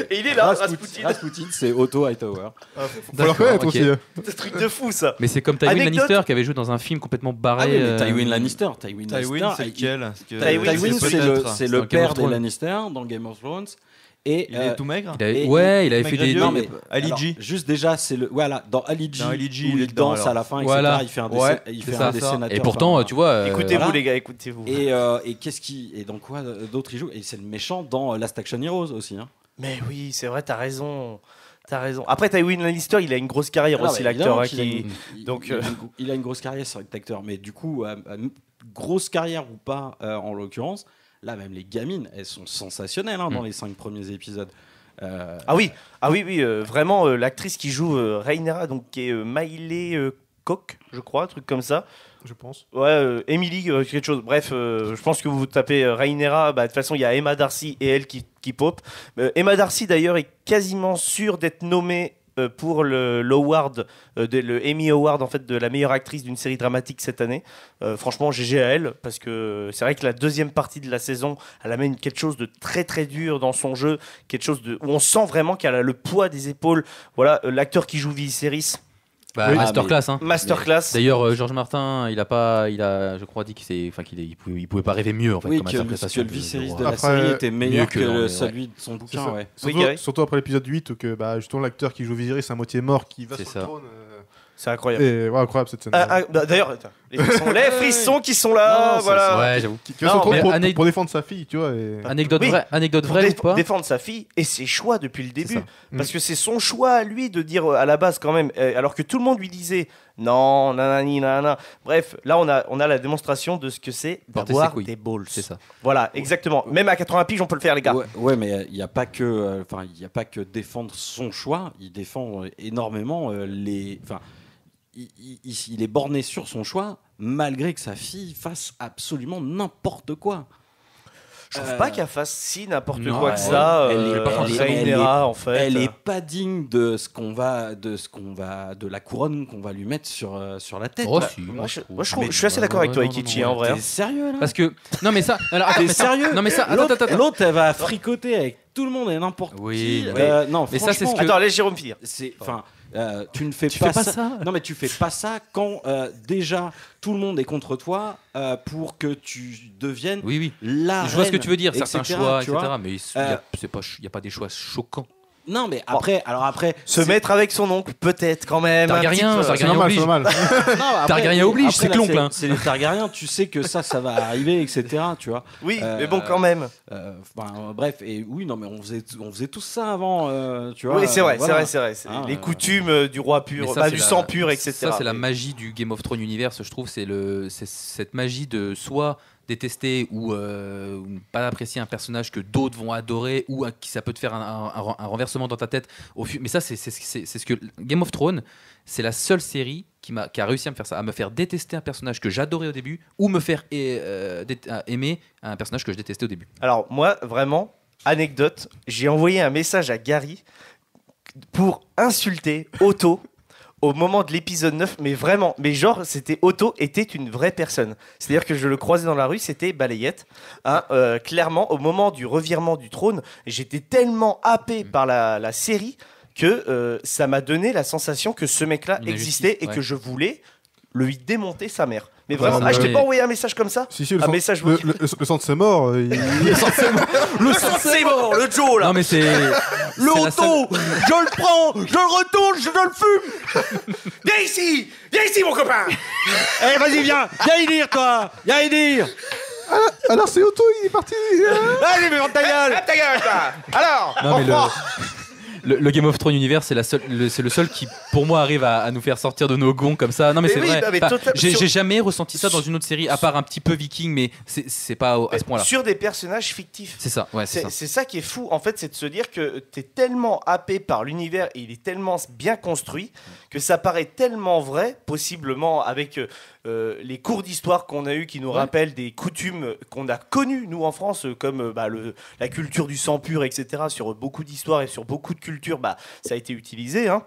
Speaker 2: Et il est là, Rasputin.
Speaker 5: Rasputin, c'est Otto Hightower.
Speaker 3: Faut le reconnaître
Speaker 4: ok.
Speaker 3: aussi.
Speaker 2: C'est un truc de fou, ça.
Speaker 4: Mais c'est comme Tywin
Speaker 2: Anecdote.
Speaker 4: Lannister qui avait joué dans un film complètement barré.
Speaker 5: Ah oui, mais Tywin Lannister. Tywin
Speaker 6: c'est lequel? Parce que-
Speaker 2: Tywin,
Speaker 5: c'est
Speaker 4: dans
Speaker 5: le
Speaker 4: Game of
Speaker 5: père des
Speaker 4: Thrones.
Speaker 5: Lannister dans Game of Thrones. Et
Speaker 6: Il est tout maigre.
Speaker 4: Il avait-
Speaker 5: Et-
Speaker 4: ouais, il avait fait des.
Speaker 6: Non,
Speaker 5: mais
Speaker 6: Ali
Speaker 5: alors,
Speaker 6: G.
Speaker 5: juste déjà, c'est le voilà dans Ali G
Speaker 6: Dans Ali G,
Speaker 5: où
Speaker 6: il est
Speaker 5: il
Speaker 6: dedans,
Speaker 5: danse
Speaker 6: alors.
Speaker 5: à la fin, etc.
Speaker 4: Voilà.
Speaker 5: Il fait un
Speaker 6: Ouais,
Speaker 5: il
Speaker 4: c'est
Speaker 5: fait
Speaker 4: ça,
Speaker 5: un des sénateurs.
Speaker 4: Et pourtant,
Speaker 5: enfin,
Speaker 4: tu vois.
Speaker 2: Écoutez-vous,
Speaker 5: voilà.
Speaker 2: les gars, écoutez-vous.
Speaker 5: et qu'est-ce qui et dans quoi d'autres il joue et c'est le méchant dans Last Action Heroes aussi. Hein.
Speaker 2: Mais oui, c'est vrai, t'as raison. T'as raison. Après, Tywin Lannister, il a une grosse carrière
Speaker 5: Ah,
Speaker 2: aussi,
Speaker 5: bah,
Speaker 2: l'acteur.
Speaker 5: évidemment
Speaker 2: Hein,
Speaker 5: qu'il a
Speaker 2: donc,
Speaker 5: il a une grosse carrière sur cet acteur, mais du coup, grosse carrière ou pas, en l'occurrence, là même les gamines, elles sont sensationnelles dans les 5 premiers épisodes.
Speaker 2: Ah oui, vraiment, l'actrice qui joue Rhaenyra, donc qui est Miley Koch, je crois, un truc comme ça.
Speaker 3: Je pense.
Speaker 2: Ouais, Emily, quelque chose. Bref, je pense que vous tapez Rhaenyra, de toute façon, il y a Emma Darcy et elle qui pop. Emma Darcy, d'ailleurs, est quasiment sûre d'être nommée pour l'award, le Emmy Award en fait, de la meilleure actrice d'une série dramatique cette année. Franchement, GG à elle, parce que c'est vrai que la deuxième partie de la saison, elle amène quelque chose de très très dur dans son jeu, quelque chose où on sent vraiment qu'elle a le poids des épaules. Voilà, l'acteur qui joue Viserys,
Speaker 4: Bah, masterclass. Hein.
Speaker 2: masterclass.
Speaker 4: D'ailleurs, Georges Martin, il a, je crois, dit qu'il pouvait pas rêver mieux en fait.
Speaker 5: Oui,
Speaker 4: comme
Speaker 5: que le
Speaker 4: interprétation
Speaker 5: Viserys de
Speaker 4: de-
Speaker 5: la
Speaker 3: Après,
Speaker 5: série était meilleur
Speaker 4: mieux que dans
Speaker 5: que
Speaker 4: les-
Speaker 5: celui de son
Speaker 3: C'est
Speaker 5: bouquin.
Speaker 3: ça.
Speaker 5: Ouais.
Speaker 2: Oui,
Speaker 3: Surtout,
Speaker 2: Gary.
Speaker 3: surtout après l'épisode 8 où que justement l'acteur qui joue Viserys c'est à moitié mort qui va
Speaker 4: C'est
Speaker 3: sur
Speaker 4: ça.
Speaker 3: le trône.
Speaker 2: C'est incroyable.
Speaker 3: Et ouais, incroyable cette scène.
Speaker 2: D'ailleurs, attends, les frissons qui sont là,
Speaker 5: Non,
Speaker 2: voilà.
Speaker 4: Ouais, j'avoue.
Speaker 3: Qui va sur le
Speaker 2: Non,
Speaker 3: trône
Speaker 4: mais
Speaker 3: pour défendre sa fille, tu vois. Et...
Speaker 4: Anecdote
Speaker 2: Oui.
Speaker 4: vraie, anecdote
Speaker 2: Pour
Speaker 4: vraie ou pas
Speaker 2: défendre sa fille et ses choix depuis le début.
Speaker 4: ça.
Speaker 2: Parce que c'est son choix à lui de dire à la base quand même, alors que tout le monde lui disait non, nanani, nanana. Bref, là on a la démonstration de ce que c'est
Speaker 4: Porter
Speaker 2: d'avoir
Speaker 4: ses couilles.
Speaker 2: des balls.
Speaker 4: C'est ça.
Speaker 2: Voilà, exactement. Même à 80 piges, on peut le faire, les gars.
Speaker 5: Ouais, mais il n'y a pas que, il y a pas que défendre son choix. Il défend énormément les. Enfin, il est borné sur son choix, malgré que sa fille fasse absolument n'importe quoi.
Speaker 2: Je trouve pas qu'elle fasse si n'importe
Speaker 4: Non,
Speaker 2: quoi que
Speaker 4: ouais.
Speaker 2: ça.
Speaker 5: Elle est pas forcément-
Speaker 2: Rhaenyra, en fait.
Speaker 5: Elle est pas digne de de la couronne qu'on va lui mettre sur la tête.
Speaker 4: Oh,
Speaker 5: là.
Speaker 4: si,
Speaker 2: Moi, je
Speaker 4: mais-
Speaker 2: suis assez d'accord avec toi, Ikichi, en vrai.
Speaker 5: T'es sérieux là
Speaker 4: Parce que non mais ça. Alors, attends,
Speaker 5: T'es
Speaker 4: mais ça-
Speaker 5: sérieux
Speaker 4: Non mais ça. Attends,
Speaker 5: L'autre,
Speaker 4: attends, attends.
Speaker 5: l'autre, elle va fricoter avec tout le monde et n'importe
Speaker 4: Oui,
Speaker 5: qui.
Speaker 4: mais-
Speaker 5: Non,
Speaker 4: mais ça, c'est ce
Speaker 5: franchement,
Speaker 4: que-
Speaker 2: Attends, laisse Jérôme finir.
Speaker 5: c'est enfin tu ne fais
Speaker 4: Tu
Speaker 5: pas,
Speaker 4: fais pas ça.
Speaker 5: Non mais tu fais pas ça quand déjà tout le monde est contre toi pour que tu deviennes
Speaker 4: Oui, oui.
Speaker 5: la
Speaker 4: Je vois ce que
Speaker 5: reine,
Speaker 4: tu veux dire, certains
Speaker 5: etc.,
Speaker 4: choix,
Speaker 5: tu
Speaker 4: etc.
Speaker 5: vois.
Speaker 4: Mais il n'y a pas des choix choquants.
Speaker 5: Non mais après
Speaker 2: Se mettre avec son oncle, peut-être quand même.
Speaker 4: Targaryen,
Speaker 2: un petit peu.
Speaker 3: C'est
Speaker 4: Targaryen
Speaker 3: normal,
Speaker 4: oblige.
Speaker 3: c'est normal.
Speaker 5: Non, après,
Speaker 4: Targaryen oblige,
Speaker 5: après,
Speaker 4: c'est
Speaker 5: là,
Speaker 4: que l'oncle, hein.
Speaker 5: C'est les Targaryens, tu sais que ça va arriver, etc. Tu vois.
Speaker 2: Oui, mais bon, quand même.
Speaker 5: Bref, et oui, non, mais on faisait tout ça avant, tu vois.
Speaker 2: Oui, c'est vrai,
Speaker 5: voilà.
Speaker 2: c'est vrai.
Speaker 5: Ah,
Speaker 2: Les coutumes du roi pur,
Speaker 4: Mais ça, c'est
Speaker 2: du
Speaker 4: la-
Speaker 2: sang pur, etc.
Speaker 4: Ça, c'est la magie du Game of Thrones universe, je trouve. C'est cette magie de soit détester ou pas apprécier un personnage que d'autres vont adorer ou qui ça peut te faire un renversement dans ta tête. Mais ça, c'est ce que Game of Thrones, c'est la seule série qui a réussi à me faire ça, à me faire détester un personnage que j'adorais au début ou me faire aimer un personnage que je détestais au début.
Speaker 2: Alors, moi, vraiment, anecdote, j'ai envoyé un message à Gary pour insulter Otto au moment de l'épisode 9, mais vraiment, mais genre, Otto était une vraie personne. C'est-à-dire que je le croisais dans la rue, c'était balayette. Hein, clairement, au moment du revirement du trône, j'étais tellement happé par la série que ça m'a donné la sensation que ce mec-là
Speaker 4: Une
Speaker 2: existait
Speaker 4: injustice,
Speaker 2: et
Speaker 4: ouais.
Speaker 2: que je voulais lui démonter sa mère. Mais
Speaker 3: Ouais,
Speaker 2: vraiment,
Speaker 3: ça
Speaker 2: je t'ai
Speaker 4: me-
Speaker 2: pas envoyé un message comme ça.
Speaker 3: Si, le
Speaker 2: Un
Speaker 3: sang-
Speaker 2: message
Speaker 3: le,
Speaker 2: vocal.
Speaker 3: le sang de ses morts,
Speaker 2: Le sang c'est mort, le Joe là.
Speaker 4: Non mais c'est
Speaker 2: Le
Speaker 4: c'est la
Speaker 2: Otto, je le prends, je le retourne, je le fume. Viens ici mon copain.
Speaker 5: Eh, vas-y, viens y dire, toi. Viens y dire.
Speaker 3: Alors c'est Otto, il est parti.
Speaker 5: Allez, mais ferme ta gueule.
Speaker 2: Ta gueule, toi. Alors.
Speaker 4: Non mais le Game of Thrones univers, c'est le seul qui, pour moi, arrive à nous faire sortir de nos gonds comme ça. Non, mais c'est
Speaker 2: oui,
Speaker 4: vrai.
Speaker 2: bah, mais
Speaker 4: Enfin,
Speaker 2: sur-
Speaker 4: j'ai jamais ressenti ça dans une autre série, à part un petit peu Viking, mais c'est pas à ce point-là.
Speaker 2: Sur des personnages fictifs.
Speaker 4: C'est ça, ouais, c'est ça.
Speaker 2: C'est ça qui est fou, en fait, c'est de se dire que tu es tellement happé par l'univers et il est tellement bien construit que ça paraît tellement vrai, possiblement avec les cours d'histoire qu'on a eu qui nous rappellent des coutumes qu'on a connues, nous, en France, comme la culture du sang pur, etc. Sur beaucoup d'histoires et sur beaucoup de cultures, ça a été utilisé, hein,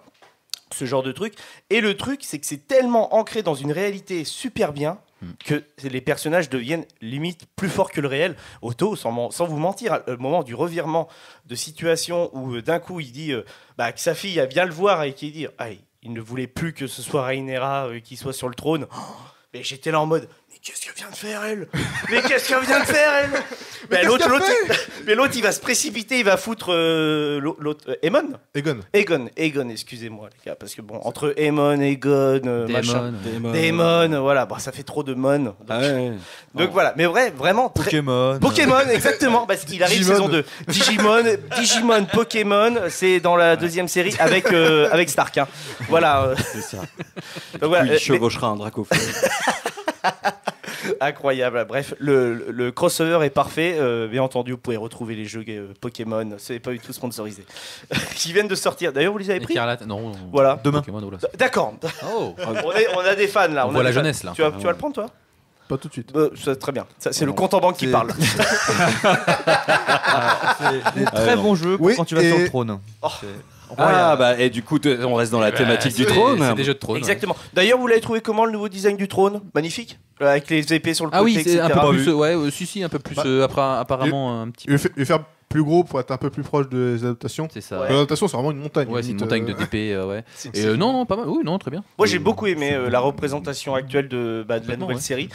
Speaker 2: ce genre de truc. Et le truc, c'est que c'est tellement ancré dans une réalité super bien que les personnages deviennent limite plus forts que le réel. Otto, sans vous mentir, au moment du revirement de situation où d'un coup il dit que sa fille vient le voir et qu'il dit il ne voulait plus que ce soit Rhaenyra qui soit sur le trône. Mais j'étais là en mode mais qu'est-ce qu'elle vient de faire elle? Mais qu'est-ce qu'elle vient de faire elle? Mais l'autre il va se précipiter, il va foutre l'autre Aegon, excusez-moi les gars, parce que bon, entre Aemon, Aegon, machin, Daemon, voilà, ça fait trop de mon. Donc voilà, mais vraiment Pokémon, exactement, parce qu'il arrive saison 2. Digimon, Pokémon, c'est dans la deuxième série avec Stark, hein. Voilà.
Speaker 5: C'est ça.
Speaker 2: Donc voilà,
Speaker 5: il chevauchera un Dracofeu.
Speaker 2: Incroyable. Bref, le crossover est parfait. Bien entendu, vous pouvez retrouver les jeux Pokémon. C'est pas du tout sponsorisé. Qui viennent de sortir. D'ailleurs, vous les avez pris?
Speaker 4: Écarlate, non.
Speaker 2: Voilà.
Speaker 4: Demain. Pokémon, oula.
Speaker 2: D'accord.
Speaker 4: Oh.
Speaker 2: On a des fans là.
Speaker 4: On voit
Speaker 2: a
Speaker 4: la
Speaker 2: des fans.
Speaker 4: jeunesse là.
Speaker 2: Tu vas le prendre toi?
Speaker 3: Pas tout de suite.
Speaker 2: Très bien. Ça, c'est le compte en banque qui parle.
Speaker 6: C'est des très bons jeux pour quand tu vas sur le trône.
Speaker 5: Et du coup, on reste dans la thématique du trône.
Speaker 4: C'est des jeux de trône.
Speaker 2: Exactement. D'ailleurs, vous l'avez trouvé comment le nouveau design du trône? Magnifique. Avec les épées sur le côté,
Speaker 4: Ah oui, c'est
Speaker 2: etc.
Speaker 4: un peu plus. Un peu plus. Apparemment, un petit peu.
Speaker 3: Il veut faire plus gros pour être un peu plus proche des adaptations.
Speaker 4: C'est ça.
Speaker 2: Ouais.
Speaker 3: L'adaptation, c'est vraiment une montagne.
Speaker 4: Ouais, c'est une
Speaker 3: limite,
Speaker 4: montagne de DP, ouais.
Speaker 2: C'est-
Speaker 4: Et non, pas mal. Oui, non, très bien.
Speaker 2: Moi, j'ai beaucoup aimé la représentation actuelle de la nouvelle série.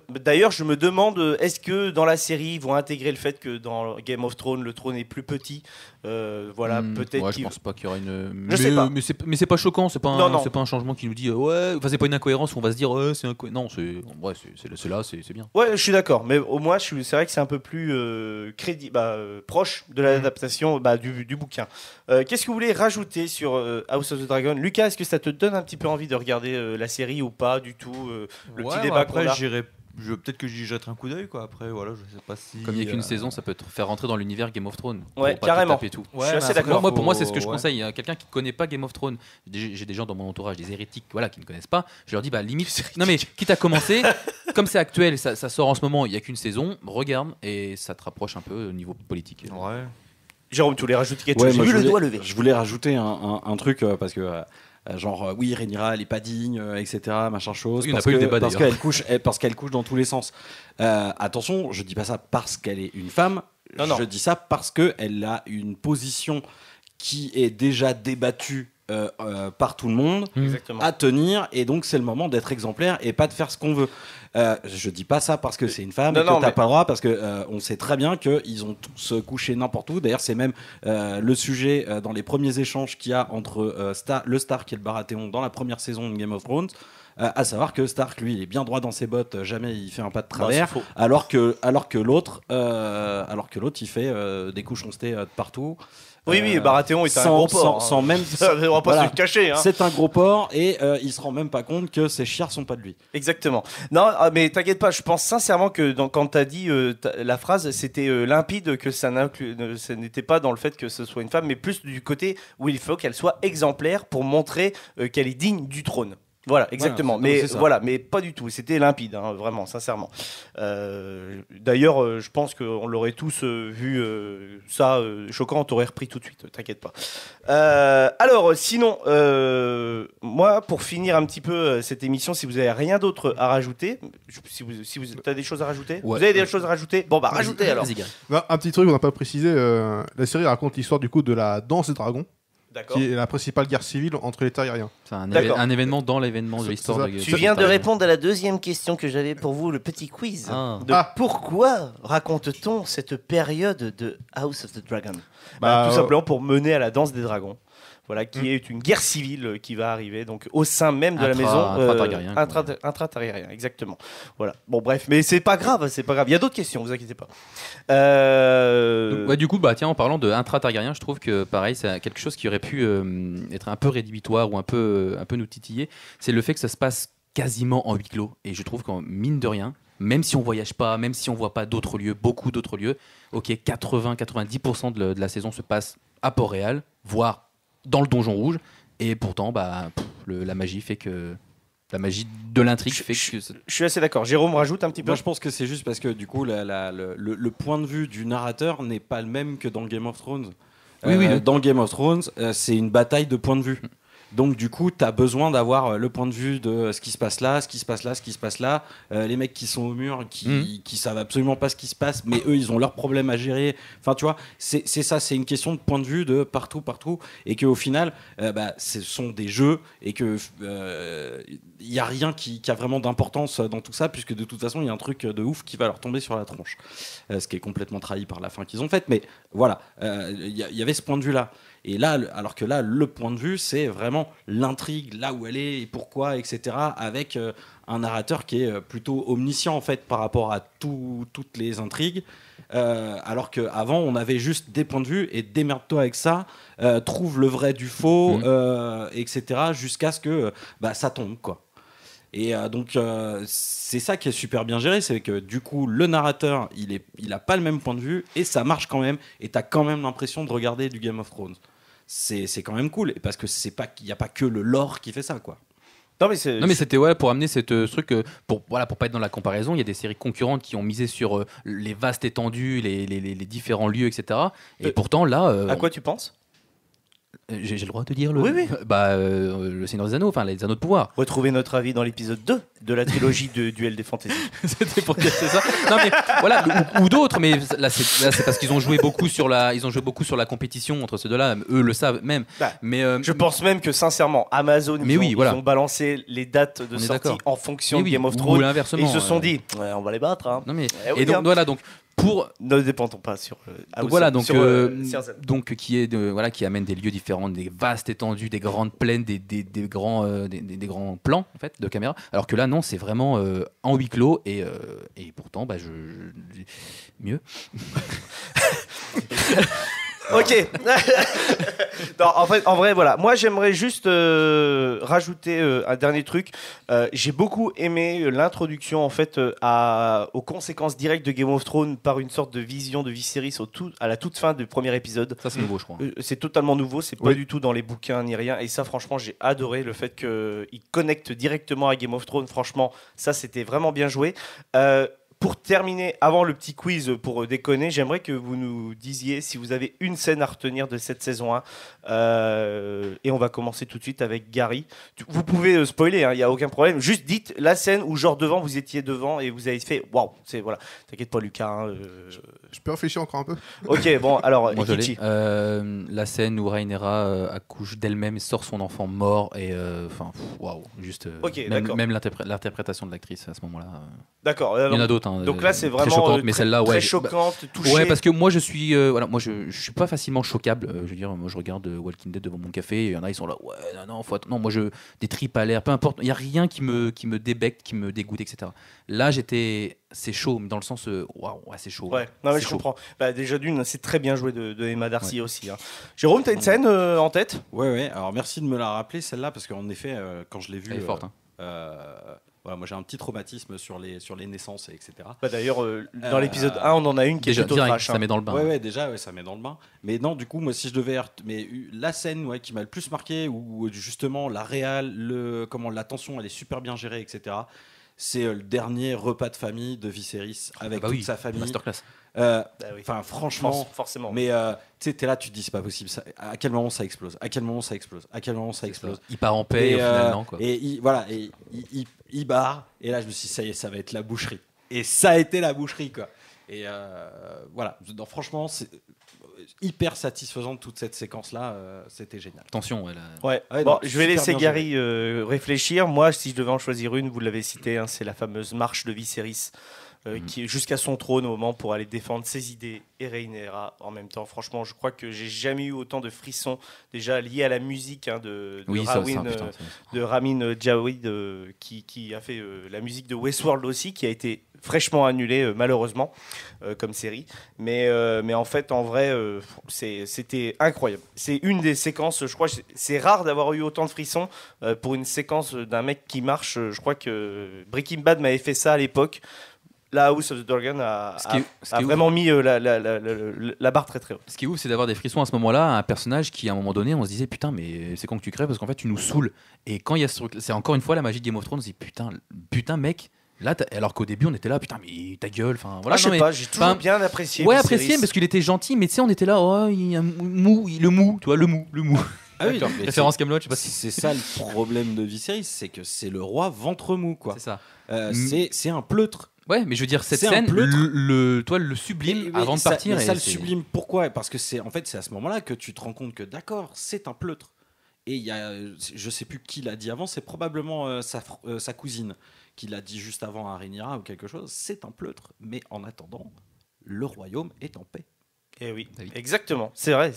Speaker 2: D'ailleurs, je me demande, est-ce que dans la série, ils vont intégrer le fait que dans Game of Thrones, le trône est plus petit? Voilà, peut-être.
Speaker 4: Ouais, je pense pas qu'il y aura une.
Speaker 2: Je sais pas.
Speaker 4: Mais c'est pas choquant, c'est pas,
Speaker 2: Non.
Speaker 4: c'est pas un changement qui nous dit ouais. Enfin, c'est pas une incohérence où on va se dire c'est non, c'est là, c'est bien.
Speaker 2: Ouais, je suis d'accord, mais au moins, c'est vrai que c'est un peu plus proche de l'adaptation du bouquin. Qu'est-ce que vous voulez rajouter sur House of the Dragon? Lucas, est-ce que ça te donne un petit peu envie de regarder la série ou pas du tout? Le petit débat qu'on
Speaker 6: après,
Speaker 2: a.
Speaker 6: peut-être que j'y jetterai un coup d'œil quoi. Après voilà, je sais pas si.
Speaker 4: Comme il n'y a qu'une saison, ça peut te faire rentrer dans l'univers Game of Thrones.
Speaker 2: Ouais,
Speaker 4: pour pas
Speaker 2: carrément.
Speaker 4: te taper tout.
Speaker 2: Je suis assez d'accord.
Speaker 4: Moi, pour moi, c'est ce que je conseille. Quelqu'un qui connaît pas Game of Thrones, j'ai des gens dans mon entourage, des hérétiques, voilà, qui ne connaissent pas. Je leur dis, limite, non mais quitte à commencer, comme c'est actuel, ça sort en ce moment, il y a qu'une saison, regarde et ça te rapproche un peu au niveau politique.
Speaker 6: Ouais.
Speaker 2: Jérôme, tu voulais rajouter quelque
Speaker 5: Ouais,
Speaker 2: chose?
Speaker 5: moi,
Speaker 2: J'ai vu le doigt levé.
Speaker 5: Je voulais rajouter un truc parce que oui, Rhaenyra elle est pas digne, etc. Machin chose.
Speaker 4: Il n'y en a
Speaker 5: parce
Speaker 4: pas eu
Speaker 5: que-
Speaker 4: de débat,
Speaker 5: parce
Speaker 4: d'ailleurs.
Speaker 5: qu'elle couche dans tous les sens. Attention, je dis pas ça parce qu'elle est une femme.
Speaker 2: Non.
Speaker 5: Je dis ça parce que elle a une position qui est déjà débattue par tout le monde
Speaker 2: Exactement.
Speaker 5: à tenir, et donc c'est le moment d'être exemplaire et pas de faire ce qu'on veut. Je dis pas ça parce que c'est une femme
Speaker 2: Non,
Speaker 5: et que
Speaker 2: non,
Speaker 5: t'as
Speaker 2: mais-
Speaker 5: pas le droit, parce que on sait très bien qu'ils ont tous couché n'importe où. D'ailleurs, c'est même le sujet dans les premiers échanges qu'il y a entre le Stark et le Baratheon dans la première saison de Game of Thrones. À savoir que Stark, lui, il est bien droit dans ses bottes, jamais il fait un pas de travers,
Speaker 2: c'est faux.
Speaker 5: alors que l'autre, il fait des couchons-stés de partout.
Speaker 2: Oui, Baratheon est un gros porc.
Speaker 5: sans même.
Speaker 2: On va pas
Speaker 5: Voilà.
Speaker 2: se le cacher. Hein.
Speaker 5: C'est un gros porc et il se rend même pas compte que ses chiards sont pas de lui.
Speaker 2: Exactement. Non, mais t'inquiète pas, je pense sincèrement que quand t'as dit la phrase, c'était limpide que ça n'était pas dans le fait que ce soit une femme, mais plus du côté où il faut qu'elle soit exemplaire pour montrer qu'elle est digne du trône. Voilà, exactement.
Speaker 5: Voilà,
Speaker 2: mais
Speaker 5: c'est ça.
Speaker 2: voilà, mais pas du tout. C'était limpide, hein, vraiment, sincèrement. D'ailleurs, je pense qu'on l'aurait tous vu ça choquant. On t'aurait repris tout de suite. T'inquiète pas. Alors, sinon, moi, pour finir un petit peu cette émission, si vous avez rien d'autre à rajouter, si vous avez des choses à rajouter,
Speaker 4: Ouais.
Speaker 2: vous avez des choses à rajouter. Bon, bah rajoutez alors.
Speaker 4: Vas-y, Gary.
Speaker 3: Non, un petit truc, on n'a pas précisé. La série raconte l'histoire du coup de la danse des dragons,
Speaker 2: D'accord.
Speaker 3: qui est la principale guerre civile entre les Terriens.
Speaker 4: C'est
Speaker 2: D'accord.
Speaker 4: un événement dans l'événement de
Speaker 3: C'est
Speaker 4: l'histoire.
Speaker 3: ça.
Speaker 4: de-
Speaker 2: Tu viens de répondre à la deuxième question que j'avais pour vous, le petit quiz.
Speaker 4: Ah.
Speaker 2: De pourquoi raconte-t-on cette période de House of the Dragon?
Speaker 3: Bah,
Speaker 2: Tout simplement pour mener à la danse des dragons. voilà, qui est une guerre civile qui va arriver donc au sein même de la maison.
Speaker 4: Intra-Targaryen,
Speaker 2: Intra-Targaryen, exactement. Voilà. Bon, bref, mais c'est pas grave, c'est pas grave. Il y a d'autres questions, vous inquiétez pas.
Speaker 4: Donc, ouais, du coup, tiens, en parlant de intra-Targaryen, je trouve que pareil, c'est quelque chose qui aurait pu être un peu rédhibitoire ou un peu nous titiller. C'est le fait que ça se passe quasiment en huis clos. Et je trouve qu'en mine de rien, même si on voyage pas, même si on voit pas d'autres lieux, beaucoup d'autres lieux, ok, 80-90% de la saison se passe à Port-Réal, voire dans le Donjon Rouge. Et pourtant, la magie fait que. La magie de l'intrigue fait que.
Speaker 2: Je suis assez d'accord. Jérôme rajoute un petit peu.
Speaker 5: Moi, je pense que c'est juste parce que du coup, le point de vue du narrateur n'est pas le même que dans Game of Thrones.
Speaker 4: Oui.
Speaker 5: Dans Game of Thrones, c'est une bataille de points de vue. Donc du coup, tu as besoin d'avoir le point de vue de ce qui se passe là, ce qui se passe là, ce qui se passe là. Les mecs qui sont au mur, qui savent absolument pas ce qui se passe, mais eux, ils ont leurs problèmes à gérer. Enfin, tu vois, c'est ça, c'est une question de point de vue de partout. Et qu'au final, ce sont des jeux et que il y a rien qui a vraiment d'importance dans tout ça, puisque de toute façon, il y a un truc de ouf qui va leur tomber sur la tronche. Ce qui est complètement trahi par la fin qu'ils ont faite. Mais voilà, il y avait ce point de vue-là. Et là, alors que là, le point de vue, c'est vraiment l'intrigue, là où elle est et pourquoi, etc. Avec un narrateur qui est plutôt omniscient en fait par rapport à toutes les intrigues. Alors qu'avant, on avait juste des points de vue et démerde-toi avec ça, trouve le vrai du faux, etc. Jusqu'à ce que ça tombe, quoi. Et donc c'est ça qui est super bien géré, c'est que du coup le narrateur il a pas le même point de vue et ça marche quand même et t'as quand même l'impression de regarder du Game of Thrones. C'est quand même cool et parce que c'est pas qu'il y a pas que le lore qui fait ça, quoi.
Speaker 2: Non mais
Speaker 4: c'était pour amener cette truc pour pas être dans la comparaison, il y a des séries concurrentes qui ont misé sur les vastes étendues, les différents lieux, etc. Et pourtant là
Speaker 2: à quoi tu penses?
Speaker 4: J'ai le droit de dire
Speaker 2: Oui.
Speaker 4: le Seigneur des Anneaux, enfin les Anneaux de pouvoir.
Speaker 2: Retrouvez notre avis dans l'épisode 2 de la trilogie de Duel des Fantaisies.
Speaker 4: C'était pour casser ça. Non mais voilà, ou d'autres, mais là c'est parce qu'ils ont joué beaucoup sur la compétition entre ces deux-là. Eux le savent même. Mais
Speaker 2: je pense même que sincèrement Amazon ils ont balancé les dates de sortie en fonction de Game of Thrones.
Speaker 4: Et
Speaker 2: ils se sont dit on va les battre. Hein.
Speaker 4: Non mais donc
Speaker 2: ne dépendons pas sur
Speaker 4: donc qui amène des lieux différents, des vastes étendues, des grandes plaines, des grands plans en fait de caméra. Alors que là non, c'est vraiment en huis clos et pourtant mieux.
Speaker 2: Ok. Non, en vrai, voilà. Moi, j'aimerais juste rajouter un dernier truc. J'ai beaucoup aimé l'introduction en fait aux conséquences directes de Game of Thrones par une sorte de vision de Viserys à la toute fin du premier épisode.
Speaker 4: Ça, c'est nouveau, je crois.
Speaker 2: C'est totalement nouveau. C'est pas du tout dans les bouquins ni rien. Et ça, franchement, j'ai adoré le fait qu'il connecte directement à Game of Thrones. Franchement, ça, c'était vraiment bien joué. Pour terminer, avant le petit quiz pour déconner, j'aimerais que vous nous disiez si vous avez une scène à retenir de cette saison 1. Et on va commencer tout de suite avec Gary. Vous pouvez spoiler, il n'y a aucun problème. Juste dites la scène où, genre, vous étiez devant et vous avez fait waouh. Voilà. T'inquiète pas, Lucas.
Speaker 3: Je peux réfléchir encore un peu.
Speaker 2: Ok, bon, alors,
Speaker 4: moi,
Speaker 2: Ekichi.
Speaker 4: la scène où Rhaenyra accouche d'elle-même et sort son enfant mort. Et waouh. Juste. Même l'interprétation de l'actrice à ce moment-là.
Speaker 2: D'accord.
Speaker 4: Il y en a d'autres.
Speaker 2: Donc là, c'est vraiment
Speaker 4: très choquante, mais celle-là,
Speaker 2: très choquante, touchée.
Speaker 4: Ouais, parce que moi, je suis suis pas facilement choquable. Je veux dire, moi, je regarde Walking Dead devant mon café. Et il y en a, ils sont là. Ouais, non, moi, des tripes à l'air, peu importe. Il y a rien qui me débecte, qui me dégoûte, etc. Là, c'est chaud, mais dans le sens, waouh, c'est chaud.
Speaker 2: Ouais, non, mais je comprends. Déjà d'une, c'est très bien joué de Emma Darcy aussi. Hein. Jérôme, t'as une scène en tête?
Speaker 5: Ouais. Alors merci de me la rappeler celle-là parce qu'en effet, quand je l'ai vue,
Speaker 4: elle est forte.
Speaker 5: Voilà, moi j'ai un petit traumatisme sur les naissances, etc.
Speaker 2: D'ailleurs, dans l'épisode 1, on en a une qui est plutôt trash.
Speaker 4: Ça met dans le bain.
Speaker 5: Ouais, déjà, ça met dans le bain. Mais non, du coup, moi, si je devais. Mais la scène qui m'a le plus marqué, où justement la réal, la tension, elle est super bien gérée, etc. C'est le dernier repas de famille de Viserys avec toute sa famille.
Speaker 4: Masterclass.
Speaker 5: Enfin, franchement,
Speaker 2: forcément.
Speaker 5: Mais tu sais, t'es là, tu te dis c'est pas possible. À quel moment ça explose? À quel moment ça explose? À quel moment ça explose?
Speaker 4: Il part en paix au final, non, quoi.
Speaker 5: Et il barre. Et là, je me suis dit ça y est, ça va être la boucherie. Et ça a été la boucherie, quoi. Et voilà. Donc, franchement, c'est hyper satisfaisant toute cette séquence-là. C'était génial.
Speaker 4: Attention,
Speaker 2: je vais laisser Gary réfléchir. Moi, si je devais en choisir une, vous l'avez cité, c'est la fameuse marche de Viserys. qui jusqu'à son trône au moment pour aller défendre ses idées et Rhaenyra en même temps. Franchement, je crois que j'ai jamais eu autant de frissons déjà liés à la musique de Ramin Djawadi qui a fait la musique de Westworld aussi, qui a été fraîchement annulée malheureusement comme série. Mais en fait, en vrai, c'était incroyable. C'est une des séquences, je crois, c'est rare d'avoir eu autant de frissons pour une séquence d'un mec qui marche. Je crois que Breaking Bad m'avait fait ça à l'époque. La House of the Dragon a vraiment mis la barre très très haut.
Speaker 4: Ce qui est ouf, c'est d'avoir des frissons à ce moment-là, un personnage qui à un moment donné, on se disait putain, mais c'est quand que tu crèves parce qu'en fait tu nous saoules. Et quand il y a ce truc, c'est encore une fois la magie de Game of Thrones, on se dit putain mec. Là, alors qu'au début on était là, putain mais ta gueule, enfin voilà.
Speaker 2: Je sais pas, j'ai toujours bien apprécié.
Speaker 4: Ouais, apprécié parce qu'il était gentil, mais tu sais on était là, oh il y a le mou, tu vois le mou.
Speaker 5: Ah oui,
Speaker 4: référence Kaamelott, je sais pas si
Speaker 5: c'est ça le problème de Viserys, c'est que c'est le roi ventre mou quoi.
Speaker 4: C'est ça.
Speaker 5: C'est un pleutre.
Speaker 4: Ouais, mais je veux dire cette
Speaker 5: C'est un
Speaker 4: scène,
Speaker 5: pleutre.
Speaker 4: le sublime
Speaker 5: Mais
Speaker 4: avant de partir.
Speaker 5: Mais ça
Speaker 4: et
Speaker 5: le
Speaker 4: c'est-
Speaker 5: sublime. Pourquoi ? Parce que c'est à ce moment-là que tu te rends compte que d'accord, c'est un pleutre. Et il y a, je sais plus qui l'a dit avant, c'est probablement sa cousine qui l'a dit juste avant à Rhaenyra ou quelque chose. C'est un pleutre, mais en attendant, le royaume est en paix.
Speaker 2: Et oui,
Speaker 4: Ah oui.
Speaker 2: exactement. C'est vrai.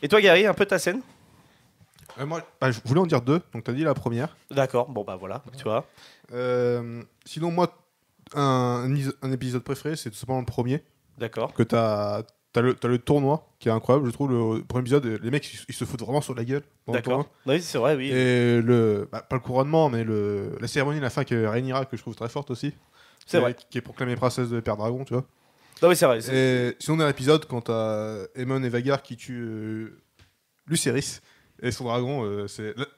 Speaker 2: Et toi, Gary, un peu ta scène ?
Speaker 3: Moi, je voulais en dire deux. Donc, tu as dit la première.
Speaker 2: D'accord. Bon bah voilà, tu vois.
Speaker 3: Sinon, moi, un épisode préféré, c'est tout simplement le premier.
Speaker 2: D'accord.
Speaker 3: Que t'as le tournoi qui est incroyable, je trouve. Le premier épisode, les mecs ils se foutent vraiment sur la gueule. Dans le
Speaker 2: D'accord.
Speaker 3: tournoi.
Speaker 2: Oui, c'est vrai, oui.
Speaker 3: Et pas le couronnement, mais la cérémonie de la fin avec Rhaenyra que je trouve très forte aussi.
Speaker 2: C'est vrai.
Speaker 3: Qui est proclamée princesse de Père Dragon, tu vois.
Speaker 2: Non, oui, c'est vrai.
Speaker 3: Et sinon, dans l'épisode, quand t'as Aemon et Vagar qui tuent Lucerys et son dragon,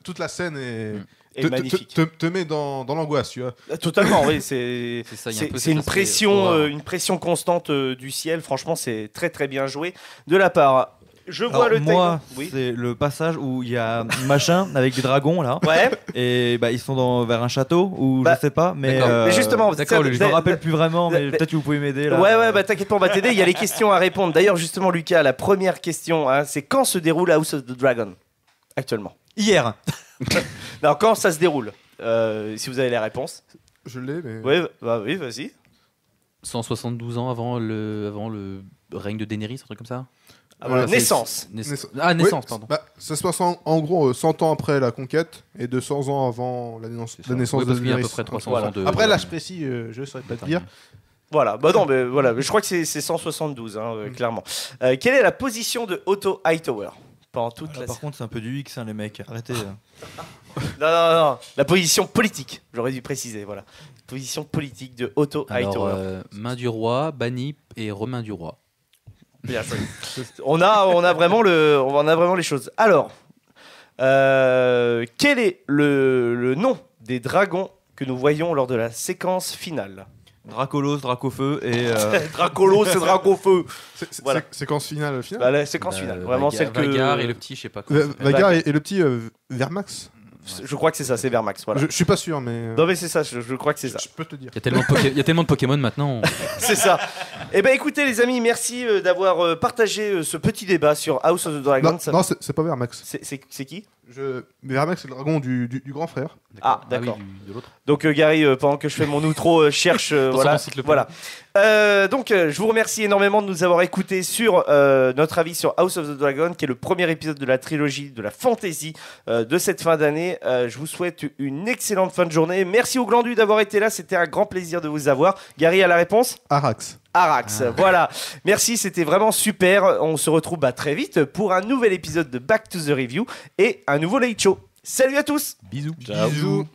Speaker 3: toute la scène
Speaker 2: Et magnifique.
Speaker 3: te met dans l'angoisse, tu vois.
Speaker 2: Totalement, oui. C'est
Speaker 4: ça, il y a un peu
Speaker 2: c'est une
Speaker 4: cet aspect
Speaker 2: pression,
Speaker 4: horreur.
Speaker 2: une pression constante du ciel. Franchement, c'est très très bien joué de la part. Je vois
Speaker 6: Alors,
Speaker 2: le
Speaker 6: moi,
Speaker 2: texte. Oui.
Speaker 6: c'est le passage où il y a machin avec des dragons là.
Speaker 2: Ouais.
Speaker 6: Et ils sont vers un château ou
Speaker 2: Bah,
Speaker 6: je sais pas, mais,
Speaker 2: Mais justement,
Speaker 6: d'accord,
Speaker 2: ça-
Speaker 6: je me rappelle plus vraiment, mais
Speaker 2: bah,
Speaker 6: peut-être que vous pouvez m'aider là.
Speaker 2: Ouais, bah t'inquiète pas, on va t'aider. Il y a les questions à répondre. D'ailleurs, justement, Lucas, la première question, c'est quand se déroule House of the Dragon actuellement ?
Speaker 6: Hier.
Speaker 2: Non, quand ça se déroule si vous avez les réponses.
Speaker 3: Je l'ai, mais.
Speaker 2: Ouais, bah oui, vas-y.
Speaker 4: 172 ans avant le règne de Daenerys, un truc comme ça.
Speaker 2: Ah, voilà,
Speaker 3: Voilà,
Speaker 2: naissance.
Speaker 3: Naissance.
Speaker 4: Naissance,
Speaker 3: Ouais,
Speaker 4: pardon.
Speaker 3: Ça se passe en gros 100 ans après la conquête et 200 ans avant la naissance
Speaker 4: Oui,
Speaker 3: de
Speaker 4: parce qu'il y a à peu
Speaker 3: Daenerys.
Speaker 4: près 300
Speaker 2: Voilà.
Speaker 4: ans de.
Speaker 3: Après, l'âge précis, je ne saurais pas te dire.
Speaker 2: Voilà, bah non, mais voilà, mais je crois que c'est 172, clairement. Quelle est la position de Otto Hightower pendant toute la
Speaker 6: Par contre, c'est un peu du X, les mecs. Arrêtez.
Speaker 2: Non, la position politique, j'aurais dû préciser, voilà. Position politique de Otto
Speaker 4: Alors,
Speaker 2: Hightower.
Speaker 4: main du roi, banni et remain du roi.
Speaker 2: Bien joué. on a vraiment les choses. Alors, quel est le nom des dragons que nous voyons lors de la séquence finale ?
Speaker 6: Dracolos, Dracofeu et.
Speaker 2: Dracolo, c'est Dracofeu. Voilà.
Speaker 3: Séquence finale.
Speaker 2: Bah, la séquence finale, vraiment celle que.
Speaker 4: Vagar et le petit, je sais pas quoi.
Speaker 3: Vagar et le petit Vermax.
Speaker 2: Je crois que c'est ça, c'est Vermax. Voilà.
Speaker 3: Je suis pas sûr, mais.
Speaker 2: Non mais c'est ça, je crois que c'est ça.
Speaker 3: Je peux te le dire.
Speaker 4: Il y a tellement de Pokémon maintenant.
Speaker 2: C'est ça. Eh ben écoutez les amis, merci d'avoir partagé ce petit débat sur House of the Dragon.
Speaker 3: Non,
Speaker 2: Ça-
Speaker 3: non, c'est pas Vermax.
Speaker 2: c'est qui ?
Speaker 3: Vermax, c'est le dragon du grand frère.
Speaker 2: Ah, d'accord.
Speaker 4: De l'autre.
Speaker 2: Donc Gary, pendant que je fais mon outro, cherche voilà.
Speaker 4: son encyclopédie.
Speaker 2: Voilà. Donc je vous remercie énormément de nous avoir écoutés sur notre avis sur House of the Dragon, qui est le premier épisode de la trilogie de la fantasy de cette fin d'année. Je vous souhaite une excellente fin de journée. Merci au Glandu d'avoir été là, c'était un grand plaisir de vous avoir. Gary a la réponse ?
Speaker 3: Arax.
Speaker 2: Arax, voilà. Merci, c'était vraiment super. On se retrouve très vite pour un nouvel épisode de Back to the Review et un nouveau Late Show. Salut à tous.
Speaker 4: Bisous.
Speaker 5: Ciao.
Speaker 3: Bisous.